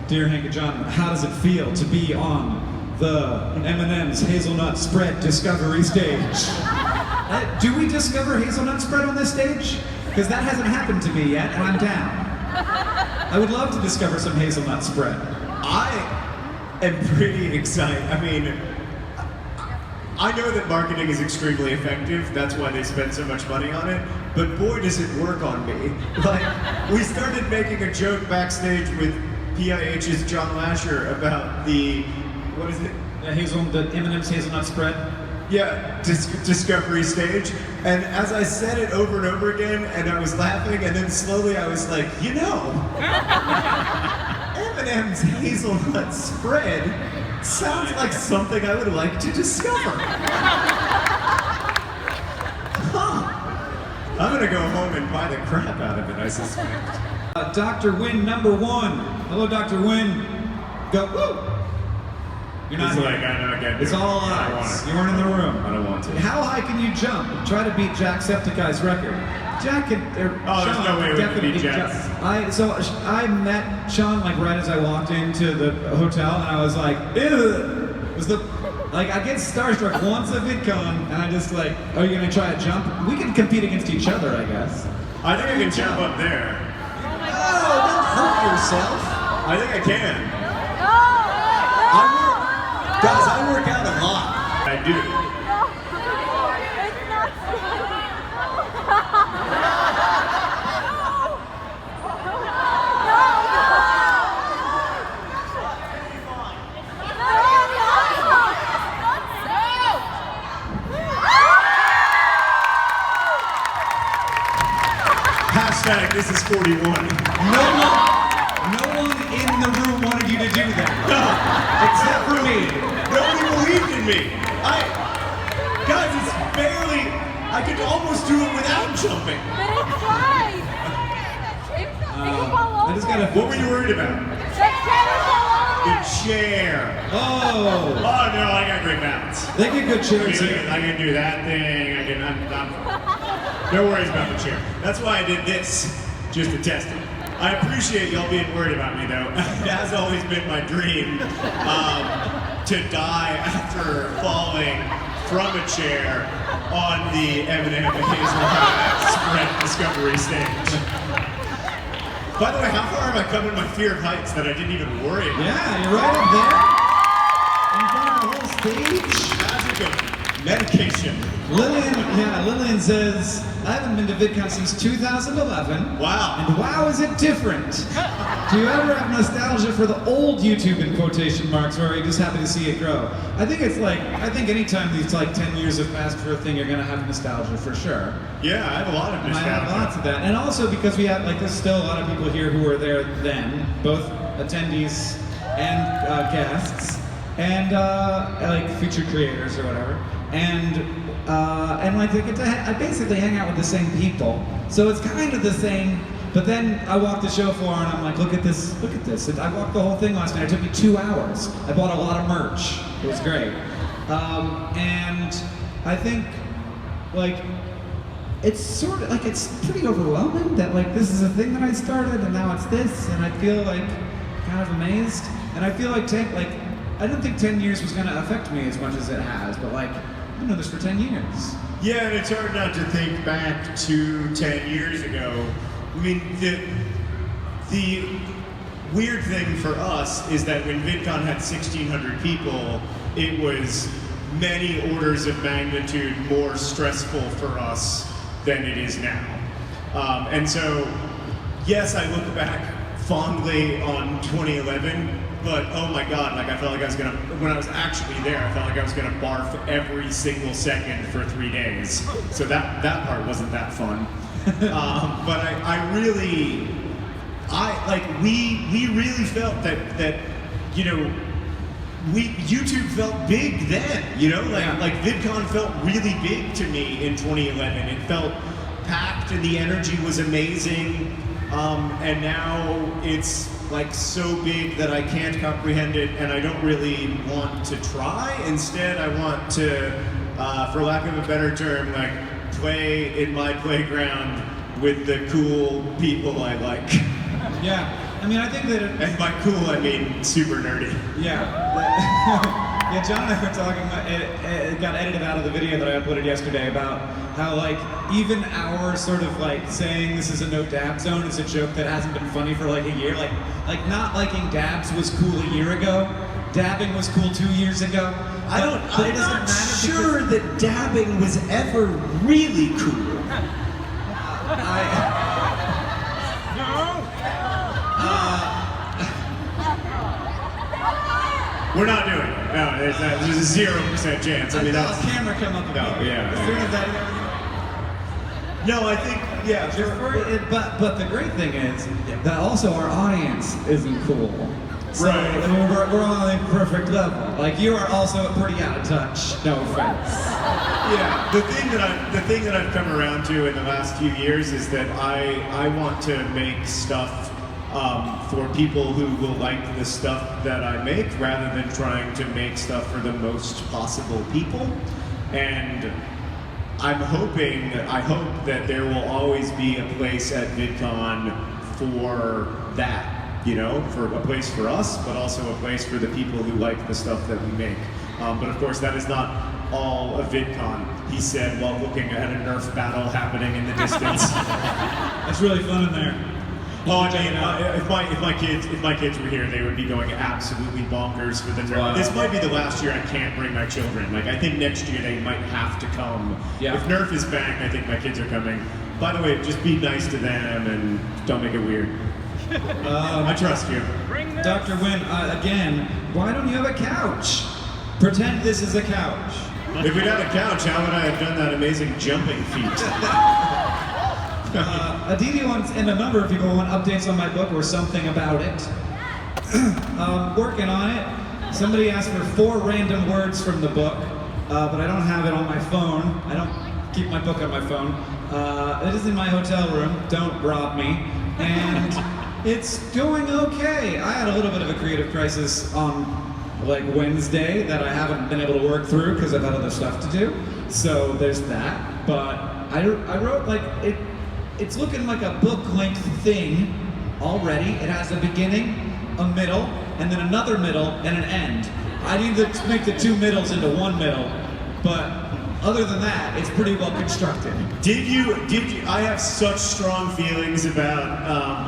C: "Dear Hank and John, how does it feel to be on the M&M's Hazelnut Spread Discovery stage?" Do we discover hazelnut spread on this stage? Because that hasn't happened to me yet, and I'm down. I would love to discover some hazelnut spread.
A: I am pretty excited. I mean, I know that marketing is extremely effective. That's why they spend so much money on it. But boy, does it work on me. Like, we started making a joke backstage with PIH's John Lasher about the, what is it?
C: The M&M's hazelnut spread.
A: Yeah, discovery stage. And as I said it over and over again, and I was laughing, and then slowly I was like, you know, M&M's hazelnut spread sounds like something I would like to discover. Huh. I'm gonna go home and buy the crap out of it, I suspect.
C: Dr. Wynn, number 1. Hello, Dr. Wynn. Go, woo! You're not
A: He's
C: here.
A: like, I know, I can't do
C: It's
A: it.
C: all
A: I don't
C: eyes.
A: want it.
C: You weren't in the room.
A: I don't want to.
C: How high can you jump? Try to beat Jacksepticeye's record. Jack can.
A: There's no way we can beat Jack.
C: I met Sean like right as I walked into the hotel, and I was like, ew. I get starstruck once at VidCon, and I just like, are you gonna try a jump? We can compete against each other, I guess.
A: I think I can jump up there.
C: Oh, don't hurt yourself.
A: I think I can.
C: Guys, I work out a lot.
A: I do. Hashtag this is 41.
C: No one in the room wanted you to do that. Except for me.
A: Nobody believed in me. Guys, it's barely, I could almost do it without jumping.
B: But it's fine.
C: I just gotta.
A: What were you worried about? The chair.
C: Oh.
A: Oh no, I got great balance.
C: They get good chairs here.
A: I can do that thing. No worries about the chair. That's why I did this, just to test it. I appreciate y'all being worried about me though. It has always been my dream to die after falling from a chair on the M&M Hazelnut Spread Discovery stage. By the way, how far have I come in my fear of heights that I didn't even worry about?
C: Yeah, you're right up there. In front of the whole stage.
A: Magic of medication.
C: Lillian says, I haven't been to VidCon since 2011.
A: Wow.
C: And wow, is it different? Do you ever have nostalgia for the old YouTube in quotation marks, or are you just happy to see it grow? I think anytime these 10 years have passed for a thing, you're gonna have nostalgia for sure.
A: Yeah, I have a lot of
C: And I
A: nostalgia.
C: have lots of that. And also because we have, there's still a lot of people here who were there then, both attendees and guests, and featured creators or whatever. And they get to I basically hang out with the same people. So it's kind of the same, but then I walked the show floor and I'm like, look at this. And I walked the whole thing last night. It took me 2 hours. I bought a lot of merch. It was great. And I think, it's sort of it's pretty overwhelming that this is a thing that I started and now it's this, and I feel kind of amazed. And I feel I don't think 10 years was going to affect me as much as it has, but I've been doing this for 10 years.
A: Yeah, and it's hard not to think back to 10 years ago. I mean, the weird thing for us is that when VidCon had 1,600 people, it was many orders of magnitude more stressful for us than it is now. And so, yes, I look back fondly on 2011, but oh my God, I felt like I was when I was actually there, I felt like I was gonna barf every single second for 3 days. So that part wasn't that fun. But we really felt that YouTube felt big then, VidCon felt really big to me in 2011. It felt packed and the energy was amazing. And now it's so big that I can't comprehend it, and I don't really want to try. Instead, I want to, for lack of a better term, play in my playground with the cool people I like.
C: Yeah, I mean, I think that
A: And by cool, I mean super nerdy.
C: Yeah. Yeah, John and I were talking about it got edited out of the video that I uploaded yesterday about how even our sort of saying this is a no dab zone is a joke that hasn't been funny for a year. Not liking dabs was cool a year ago. Dabbing was cool 2 years ago.
A: I'm not sure that dabbing was ever really cool. We're not doing it. No, there's a 0% chance. I mean,
C: saw
A: that's
C: a camera come up.
A: No, yeah.
C: As soon as that.
A: No, I think
C: But the great thing is that also our audience isn't cool. So,
A: Right.
C: I mean, we're on a perfect level. You are also pretty out of touch. No offense.
A: Yeah, the thing that I've come around to in the last few years is that I want to make stuff for people who will like the stuff that I make, rather than trying to make stuff for the most possible people. And I hope that there will always be a place at VidCon for that. For a place for us, but also a place for the people who like the stuff that we make. But of course, that is not all of VidCon, he said while looking at a Nerf battle happening in the distance.
C: That's really fun in there.
A: Oh, I mean, if my kids were here, they would be going absolutely bonkers for the Nerf.
C: Wow.
A: This might be the last year I can't bring my children. I think next year they might have to come.
C: Yeah.
A: If Nerf is back, I think my kids are coming. By the way, just be nice to them and don't make it weird. I trust you.
C: Dr. Wynn, again, why don't you have a couch? Pretend this is a couch.
A: If we'd had a couch, how would I have done that amazing jumping feat?
C: Aditi wants, and a number of people want updates on my book or something about it. Working on it. Somebody asked for 4 random words from the book, but I don't have it on my phone. I don't keep my book on my phone. It is in my hotel room. Don't rob me. And it's going okay. I had a little bit of a creative crisis on Wednesday that I haven't been able to work through because I've had other stuff to do. So there's that. But I wrote it's looking like a book-length thing already. It has a beginning, a middle, and then another middle and an end. I need to make the 2 middles into 1 middle, but other than that, it's pretty well constructed.
A: Did you, I have such strong feelings about,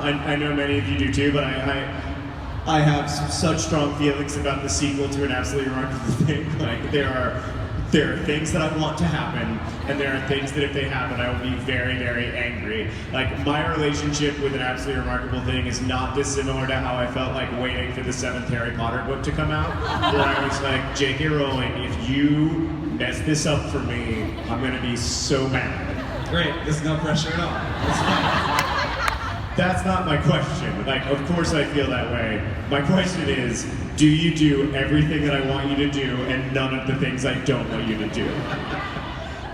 A: I know many of you do too, but I have such strong feelings about the sequel to An Absolutely Remarkable Thing. Like, there are things that I want to happen, and there are things that if they happen, I will be very, very angry. Like, my relationship with An Absolutely Remarkable Thing is not dissimilar to how I felt like waiting for the 7th Harry Potter book to come out, where I was like, J.K. Rowling, if you mess this up for me, I'm gonna be so mad.
C: Great, there's no pressure at all. That's fine.
A: That's not my question. Like, of course I feel that way. My question is, do you do everything that I want you to do and none of the things I don't want you to do?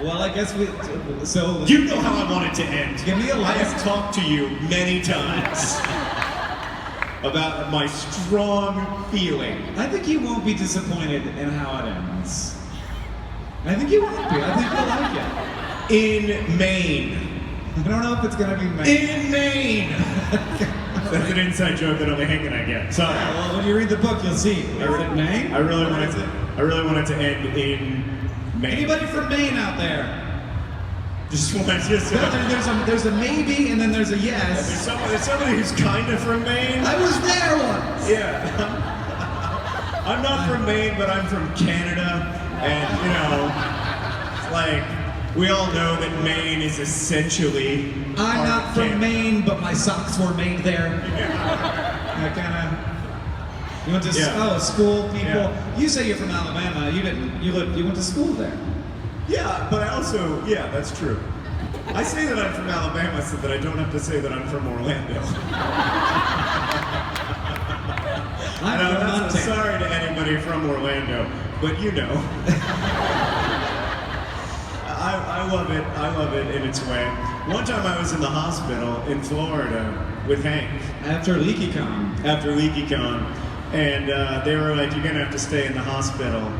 C: Well, I guess so.
A: You know how I want it to end.
C: Give me a
A: I
C: list.
A: have talked to you many times about my strong feeling.
C: I think you won't be disappointed in how it ends. I think you won't be. I think you'll like it.
A: In Maine.
C: I don't know if it's gonna be Maine.
A: In Maine! That's an inside joke that only Hank and I get. Sorry.
C: Well, when you read the book, you'll see. Is it Maine?
A: I really want it to end in Maine.
C: Anybody from Maine out there?
A: Just
C: There's a maybe and then there's a yes.
A: there's somebody who's kind of from Maine.
C: I was there once.
A: Yeah. I'm not from Maine, but I'm from Canada, and you know, like, we all know that Maine is essentially.
C: I'm not from
A: Canada.
C: Maine, but my socks were made there. I kind of. You went to school, people.
A: Yeah.
C: You say you're from Alabama. You didn't. You went to school there.
A: Yeah, but I also, that's true. I say that I'm from Alabama so that I don't have to say that I'm from Orlando.
C: I'm
A: No,
C: from
A: I'm
C: Montana.
A: sorry to anybody from Orlando, but you know. I love it. I love it in its way. One time I was in the hospital in Florida with Hank
C: After LeakyCon.
A: after LeakyCon, and they were like, "You're gonna have to stay in the hospital."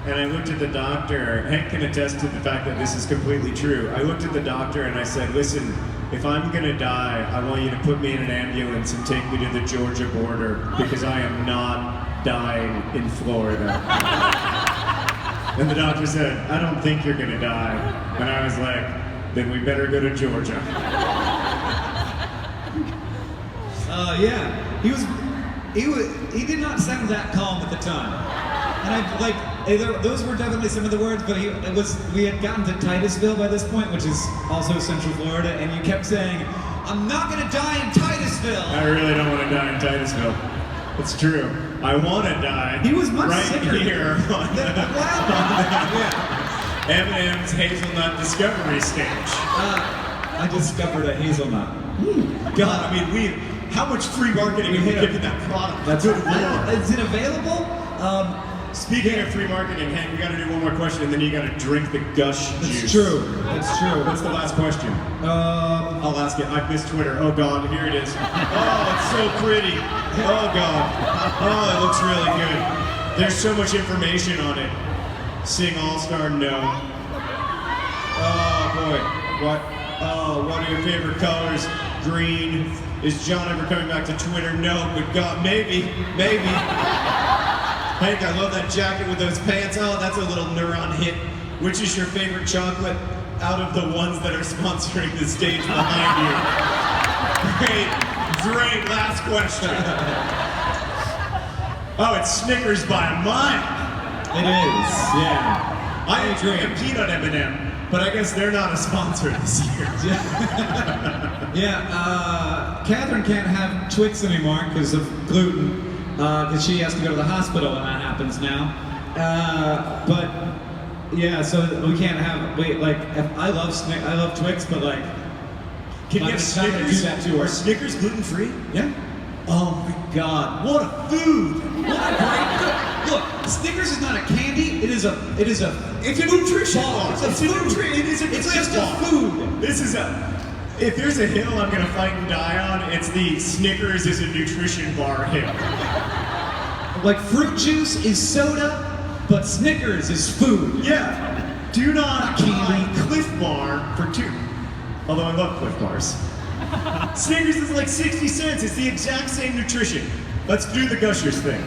A: And I looked at the doctor. Hank can attest to the fact that this is completely true. I looked at the doctor and I said, "Listen, if I'm gonna die, I want you to put me in an ambulance and take me to the Georgia border because I am not dying in Florida." And the doctor said, "I don't think you're gonna die." And I was like, "Then we better go to Georgia."
C: Yeah. He did not sound that calm at the time. And those were definitely some of the words, but we had gotten to Titusville by this point, which is also Central Florida, and you kept saying, "I'm not gonna die in Titusville."
A: I really don't want to die in Titusville. It's true. I want to die.
C: He was much
A: right
C: sicker
A: here on the
C: Yeah.
A: M&M's Hazelnut Discovery stage.
C: I discovered a hazelnut.
A: God, I mean, how much free marketing have we given that product?
C: That's
A: Good
C: what.
A: Lord.
C: Is it available?
A: Speaking of free marketing, Hank, we got to do one more question, and then you got to drink the gush juice.
C: It's true. It's true.
A: What's the last question? I'll ask it. I've missed Twitter. Oh God, here it is. Oh, it's so pretty. Oh God. Oh, it looks really good. There's so much information on it. Sing All-Star, no. Oh boy. What? Oh, what are your favorite colors? Green. Is John ever coming back to Twitter? No, but God, maybe. Hank, I love that jacket with those pants. Oh, that's a little neuron hit. Which is your favorite chocolate out of the ones that are sponsoring the stage behind you? Great, last question. Oh, it's Snickers by a mile.
C: It is. Yeah.
A: I enjoy a peanut M&M, but I guess they're not a sponsor this year.
C: Yeah. Catherine can't have Twix anymore because of gluten. Because she has to go to the hospital when that happens now. But yeah, so we can't have. I love Twix, but like,
A: Can you have
C: not gonna do
A: Snickers?
C: that to her.
A: Are Snickers gluten-free?
C: Yeah.
A: Oh my God, what a food!
C: What a great. Look, Snickers is not a candy. It is a.
A: It's a nutrition bar.
C: It's a food.
A: It is a
C: It's
A: nutrition
C: just a
A: bar.
C: food.
A: This is a. If there's a hill I'm gonna fight and die on, it's the Snickers is a nutrition bar hill.
C: Like fruit juice is soda, but Snickers is food.
A: Yeah. Do not buy Cliff Bar for $2. Although I love Cliff Bars. Snickers is like 60 cents. It's the exact same nutrition. Let's do the Gushers thing.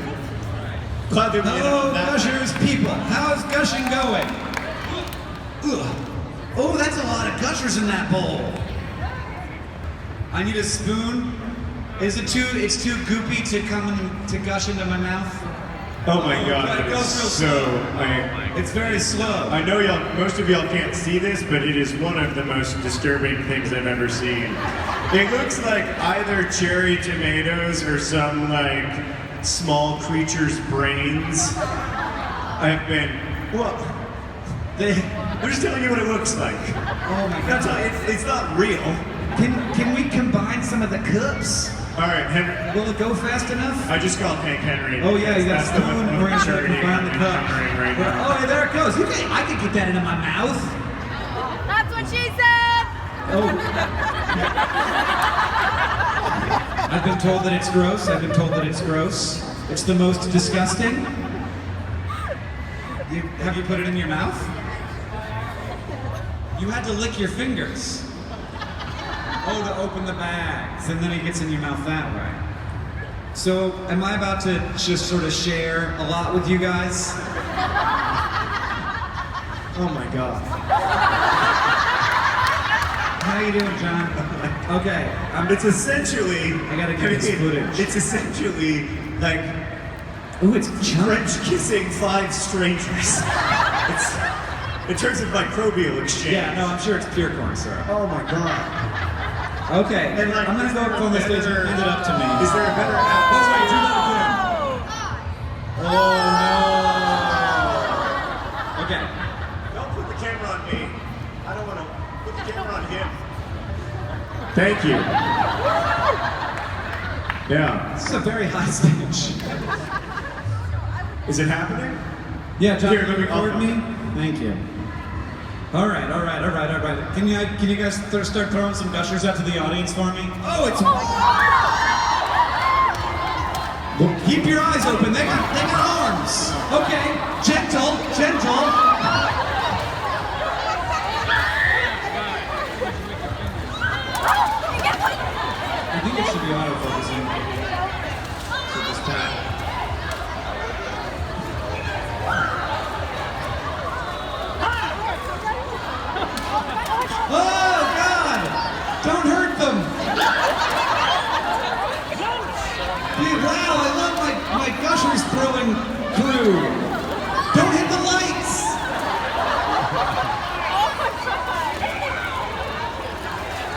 A: Glad that we ended
C: Hello,
A: on that.
C: Gushers people. How's gushing going? gushers in that bowl. I need a spoon. It's too goopy to to gush into my mouth.
A: Oh my god,
C: But it
A: that
C: goes
A: is
C: real
A: so...
C: It's very slow.
A: I know most of y'all can't see this, but it is one of the most disturbing things I've ever seen. It looks like either cherry tomatoes or some like small creature's brains. I'm just telling you what it looks like.
C: Oh my
A: That's
C: god.
A: it's not real.
C: Can we combine some of the cups?
A: All right, Henry.
C: Will it go fast enough?
A: I just called Hank Henry.
C: Oh yeah, you got a
A: That's the
C: spoon.
A: one
C: We're
A: picture
C: gonna combine the cup.
A: right now.
C: Oh yeah, there it goes. I could get that into my mouth.
B: That's what she said.
C: Oh. I've been told that it's gross. It's the most disgusting. Have you put it in your mouth? You had to lick your fingers. Oh, to open the bags, and then it gets in your mouth that way. So, am I about to just sort of share a lot with you guys?
A: Oh my god.
C: How you doing, John? Okay,
A: It's essentially.
C: I gotta get this footage.
A: It's essentially like
C: Ooh, it's
A: French kissing 5 strangers. In terms of microbial exchange.
C: Yeah, no, I'm sure it's pure corn syrup.
A: Oh my god.
C: Okay,
A: And like,
C: I'm gonna
A: is
C: go
A: there
C: up
A: a
C: on the stage and
A: better-
C: hand it up to me.
A: Is there a better app?
C: That's right, do that again. Oh no. Okay.
A: Don't put the camera on me. I don't want to put the camera on him. Thank you. Yeah.
C: This is a very high stage.
A: Is it happening?
C: Yeah, John,
A: Here,
C: can you
A: I'll-
C: record me? Thank you. All right. Can you guys start throwing some gushers out to the audience for me? Oh, it's. Well, keep your eyes open. They got arms. Okay, gentle. I think it should be autofocusing. So just tap. Oh God! Don't hurt them. Dude, wow! I love my gushers throwing through. Don't hit the lights.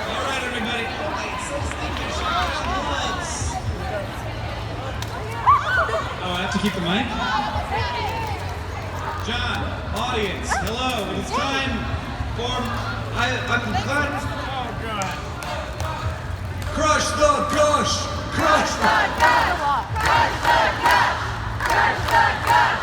C: All right, everybody. Oh, I have to keep the mic. John, audience, hello. It's time for. I'm glad.
B: Oh God.
C: Crush the gush! Crush the
B: Crush the gush. Crush the gush.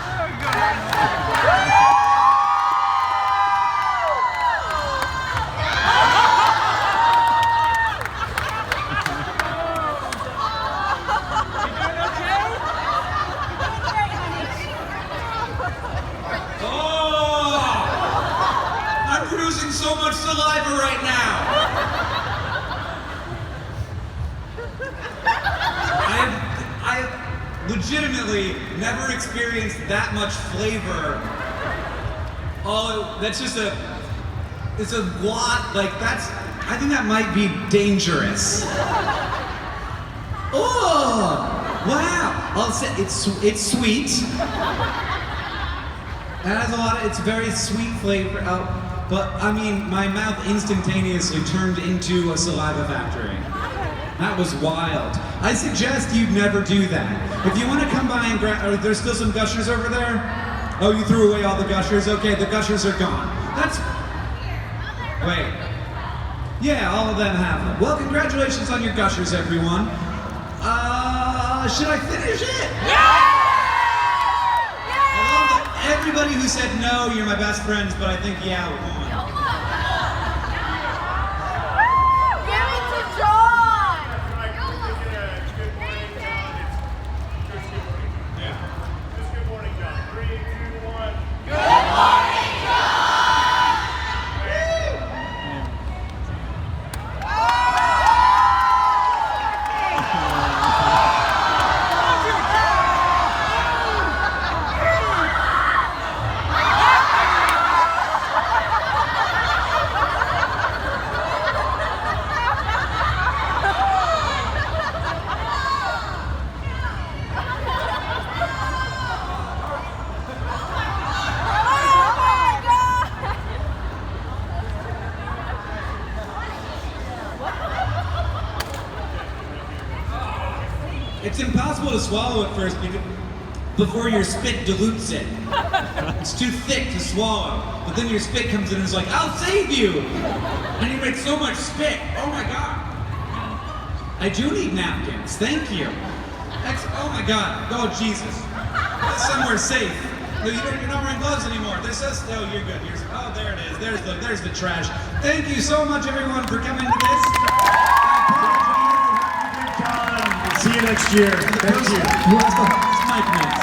C: Oh! I'm producing so much saliva right now. I have legitimately never experienced that much flavor. Oh, that's just it's a lot, like I think that might be dangerous. Oh, wow. I'll say it's sweet. It has a lot of, it's very sweet flavor, but I mean, my mouth instantaneously turned into a saliva factory. That was wild. I suggest you never do that. If you want to come by and grab, there's still some gushers over there? Oh, you threw away all the gushers? Okay, the gushers are gone. Wait. Yeah, all of them have them. Well, congratulations on your gushers, everyone. Should I finish it? I love that everybody who said no, you're my best friends, but I think yeah, we won.
B: Give it to John.
A: Just good morning, John. 3, 2, 1.
B: Good morning, John.
C: It's impossible to swallow at first before your spit dilutes it. It's too thick to swallow. But then your spit comes in and is like, I'll save you! And you make so much spit. Oh my God. I do need napkins. Thank you. Oh my God. Oh Jesus. That's somewhere safe. No, you're not wearing gloves anymore. This is, oh, you're good. Oh, there it is. There's the trash. Thank you so much, everyone, for coming to this.
A: See you next year. Thank you.
C: Who has the mic next?